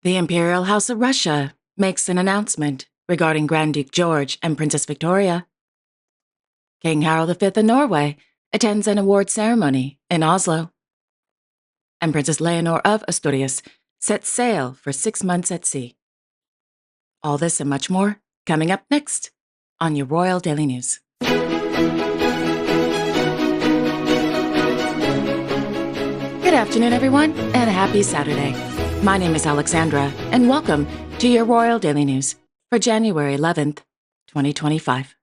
The Imperial House of Russia makes an announcement regarding Grand Duke George and Princess Victoria. King Harald V of Norway attends an award ceremony in Oslo. And Princess Leonor of Asturias sets sail for 6 months at sea. All this and much more coming up next on your Royal Daily News. Good afternoon, everyone, and a happy Saturday. My name is Alexandra, and welcome to your Royal Daily News for January 11th, 2025.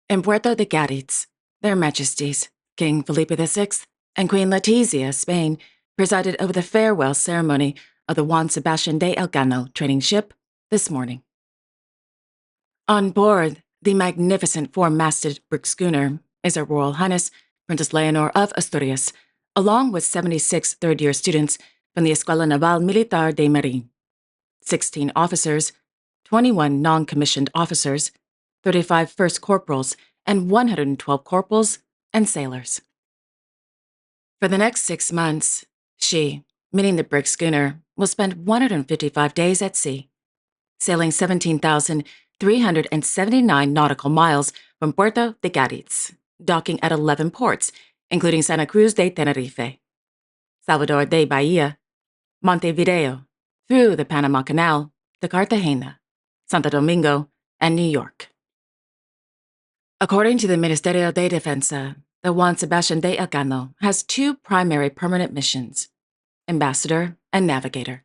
In Puerto de Gaditz, Their Majesties, King Felipe VI and Queen Letizia of Spain presided over the farewell ceremony of the Juan Sebastian de Elcano trading ship this morning. On board the magnificent four-masted brick schooner is Her Royal Highness Princess Leonor of Asturias, along with 76 third-year students from the Escuela Naval Militar de Marine, 16 officers, 21 non-commissioned officers, 35 first corporals, and 112 corporals and sailors. For the next 6 months, she, meaning the brick schooner, will spend 155 days at sea, sailing 17,379 nautical miles from Puerto de Gaditz, docking at 11 ports, including Santa Cruz de Tenerife, Salvador de Bahia, Montevideo, through the Panama Canal to Cartagena, Santo Domingo, and New York. According to the Ministerio de Defensa, the Juan Sebastian de Elcano has 2 primary permanent missions, ambassador and navigator.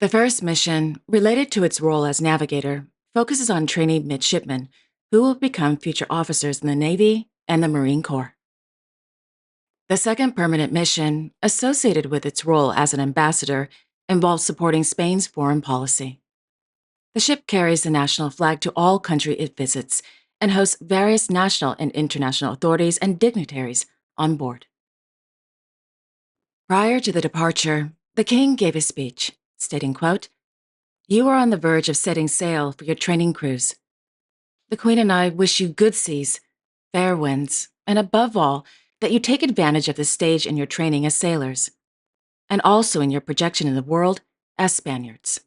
The first mission, related to its role as navigator, focuses on training midshipmen who will become future officers in the Navy and the Marine Corps. The second permanent mission, associated with its role as an ambassador, involves supporting Spain's foreign policy. The ship carries the national flag to all countries it visits and hosts various national and international authorities and dignitaries on board. Prior to the departure, the king gave a speech, stating, quote, "You are on the verge of setting sail for your training cruise. The Queen and I wish you good seas, fair winds, and above all, that you take advantage of the stage in your training as sailors, and also in your projection in the world as Spaniards.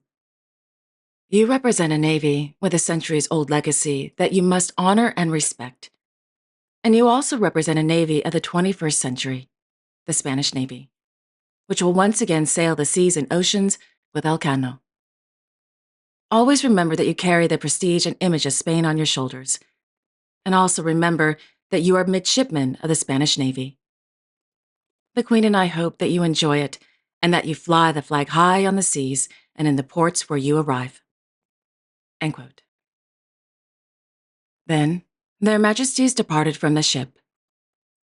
You represent a navy with a centuries-old legacy that you must honor and respect. And you also represent a navy of the 21st century, the Spanish Navy, which will once again sail the seas and oceans with Elcano. Always remember that you carry the prestige and image of Spain on your shoulders. And also remember that you are midshipmen of the Spanish Navy. The Queen and I hope that you enjoy it and that you fly the flag high on the seas and in the ports where you arrive." End quote. Then, Their Majesties departed from the ship,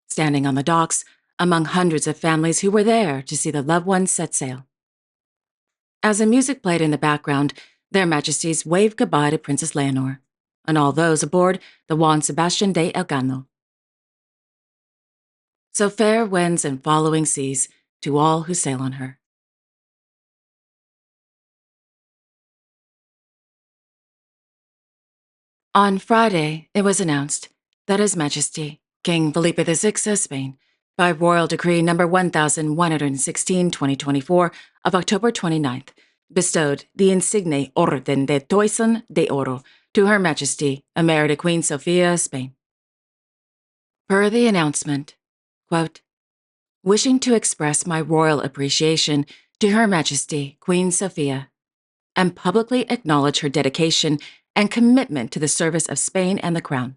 standing on the docks among hundreds of families who were there to see the loved ones set sail. As the music played in the background, Their Majesties waved goodbye to Princess Leonor and all those aboard the Juan Sebastian de Elcano. So fair winds and following seas to all who sail on her. On Friday, it was announced that His Majesty, King Felipe VI of Spain, by Royal Decree No. 1116/2024 of October 29th, bestowed the Insigne Orden de Toison de Oro to Her Majesty, Emerita Queen Sofia of Spain. Per the announcement, quote, "Wishing to express my royal appreciation to Her Majesty, Queen Sofia, and publicly acknowledge her dedication and commitment to the service of Spain and the Crown.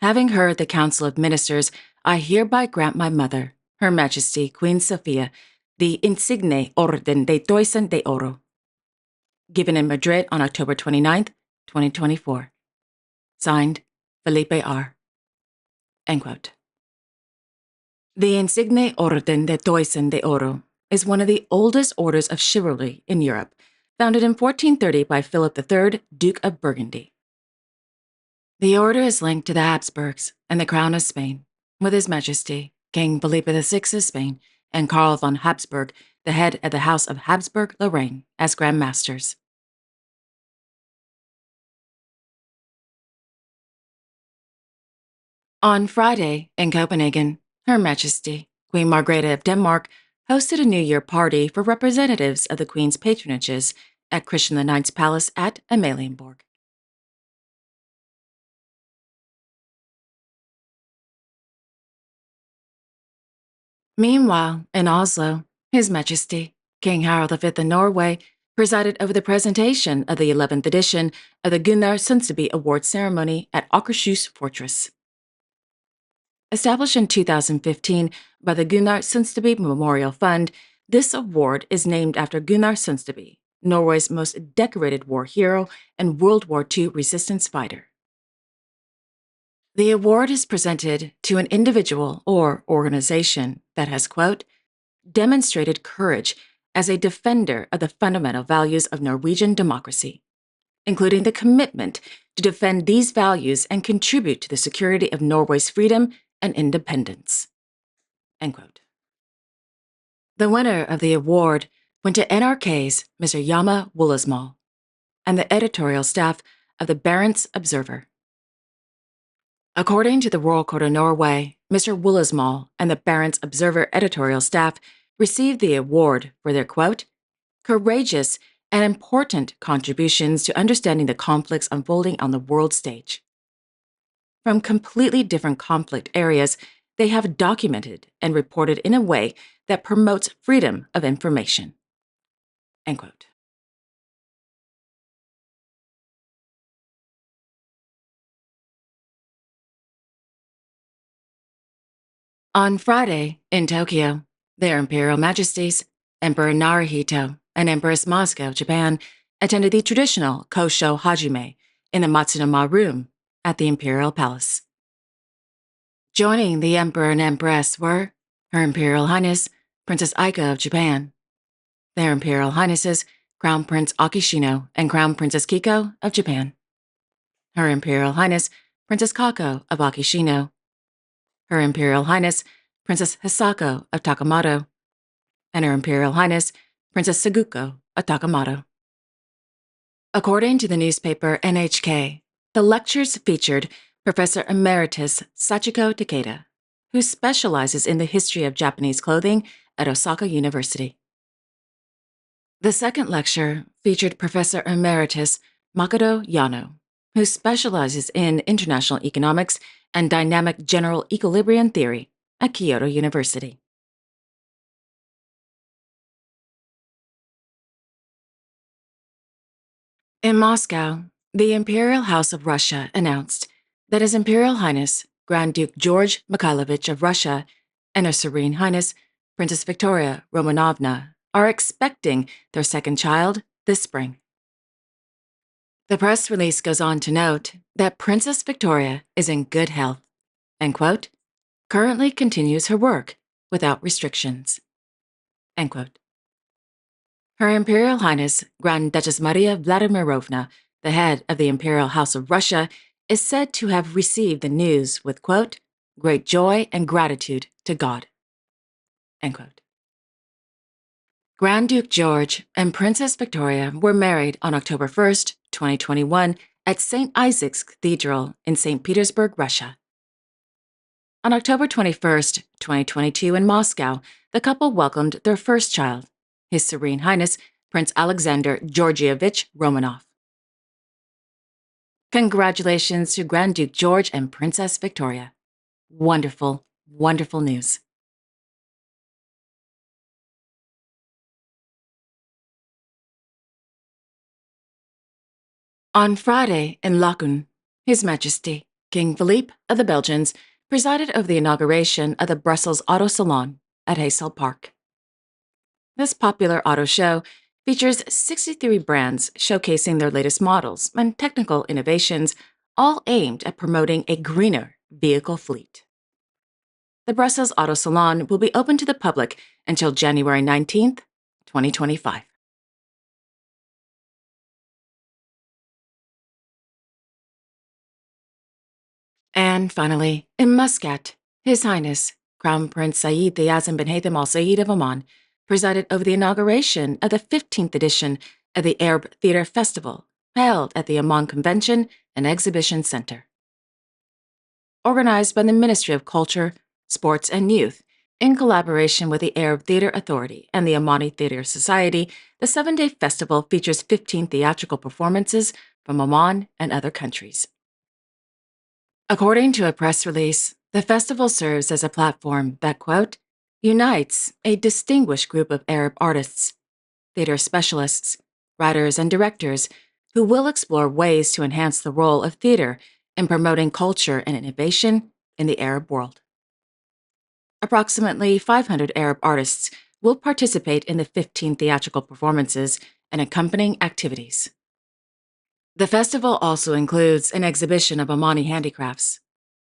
Having heard the Council of Ministers, I hereby grant my mother, Her Majesty, Queen Sofia, the Insigne Orden de Toison de Oro, given in Madrid on October 29th, 2024. Signed, Felipe R." End quote. The Insigne Orden de Toison de Oro is one of the oldest orders of chivalry in Europe, founded in 1430 by Philip III, Duke of Burgundy. The order is linked to the Habsburgs and the Crown of Spain, with His Majesty, King Felipe VI of Spain, and Karl von Habsburg, the head of the House of Habsburg-Lorraine, as Grand Masters. On Friday, in Copenhagen, Her Majesty, Queen Margrethe of Denmark hosted a New Year party for representatives of the Queen's patronages at Christian IX's palace at Amalienborg. Meanwhile, in Oslo, His Majesty, King Harald V of Norway, presided over the presentation of the 11th edition of the Gunnar Sundsteby Award ceremony at Akershus Fortress. Established in 2015 by the Gunnar Sundsteby Memorial Fund, this award is named after Gunnar Sundsteby, Norway's most decorated war hero and World War II resistance fighter. The award is presented to an individual or organization that has, quote, demonstrated courage as a defender of the fundamental values of Norwegian democracy, including the commitment to defend these values and contribute to the security of Norway's freedom and independence. End quote. The winner of the award went to NRK's Mr. Yama Wolasmal and the editorial staff of the Barents Observer. According to the Royal Court of Norway, Mr. Wolasmal and the Barents Observer editorial staff received the award for their, quote, courageous and important contributions to understanding the conflicts unfolding on the world stage. From completely different conflict areas, they have documented and reported in a way that promotes freedom of information. End quote. On Friday, in Tokyo, their Imperial Majesties, Emperor Naruhito and Empress Masuko of Japan, attended the traditional Kosho Hajime in the Matsunoma Room at the Imperial Palace. Joining the Emperor and Empress were Her Imperial Highness Princess Aiko of Japan, their Imperial Highnesses Crown Prince Akishino and Crown Princess Kiko of Japan, Her Imperial Highness Princess Kako of Akishino, Her Imperial Highness Princess Hisako of Takamoto, and Her Imperial Highness Princess Saguko of Takamoto. According to the newspaper NHK, the lectures featured Professor Emeritus Sachiko Takeda, who specializes in the history of Japanese clothing at Osaka University. The second lecture featured Professor Emeritus Makoto Yano, who specializes in international economics and dynamic general equilibrium theory at Kyoto University. In Moscow, the Imperial House of Russia announced that His Imperial Highness Grand Duke George Mikhailovich of Russia and Her Serene Highness Princess Victoria Romanovna are expecting their second child this spring. The press release goes on to note that Princess Victoria is in good health and, quote, currently continues her work without restrictions, end quote. Her Imperial Highness Grand Duchess Maria Vladimirovna, the head of the Imperial House of Russia, is said to have received the news with, quote, great joy and gratitude to God, end quote. Grand Duke George and Princess Victoria were married on October 1st, 2021, at St. Isaac's Cathedral in St. Petersburg, Russia. On October 21st, 2022, in Moscow, the couple welcomed their first child, His Serene Highness Prince Alexander Georgievich Romanov. Congratulations to Grand Duke George and Princess Victoria. Wonderful, wonderful news. On Friday in Laeken, His Majesty King Philippe of the Belgians presided over the inauguration of the Brussels Auto Salon at Heysel Park. This popular auto show features 63 brands showcasing their latest models and technical innovations, all aimed at promoting a greener vehicle fleet. The Brussels Auto Salon will be open to the public until January 19th, 2025. And finally, in Muscat, His Highness Crown Prince Saeed Yazan bin Haytham Al Saeed of Oman presided over the inauguration of the 15th edition of the Arab Theatre Festival, held at the Amman Convention and Exhibition Center. Organized by the Ministry of Culture, Sports and Youth, In collaboration with the Arab Theatre Authority and the Amani Theatre Society, the 7-day festival features 15 theatrical performances from Oman and other countries. According to a press release, the festival serves as a platform that, quote, unites a distinguished group of Arab artists, theater specialists, writers, and directors who will explore ways to enhance the role of theater in promoting culture and innovation in the Arab world. Approximately 500 Arab artists will participate in the 15 theatrical performances and accompanying activities. The festival also includes an exhibition of Omani handicrafts,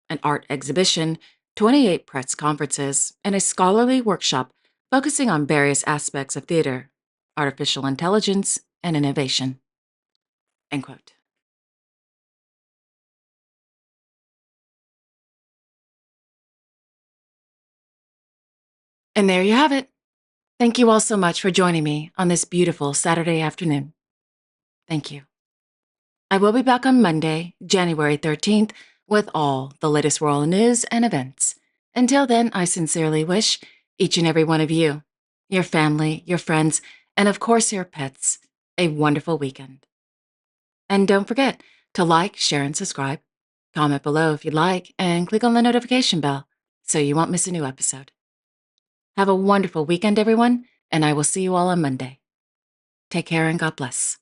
an art exhibition, 28 press conferences, and a scholarly workshop focusing on various aspects of theater, artificial intelligence, and innovation. End quote. And there you have it. Thank you all so much for joining me on this beautiful Saturday afternoon. Thank you. I will be back on Monday, January 13th, with all the latest royal news and events. Until then, I sincerely wish each and every one of you, your family, your friends, and of course your pets, a wonderful weekend. And don't forget to like, share, and subscribe. Comment below if you'd like, and click on the notification bell so you won't miss a new episode. Have a wonderful weekend, everyone, and I will see you all on Monday. Take care and God bless.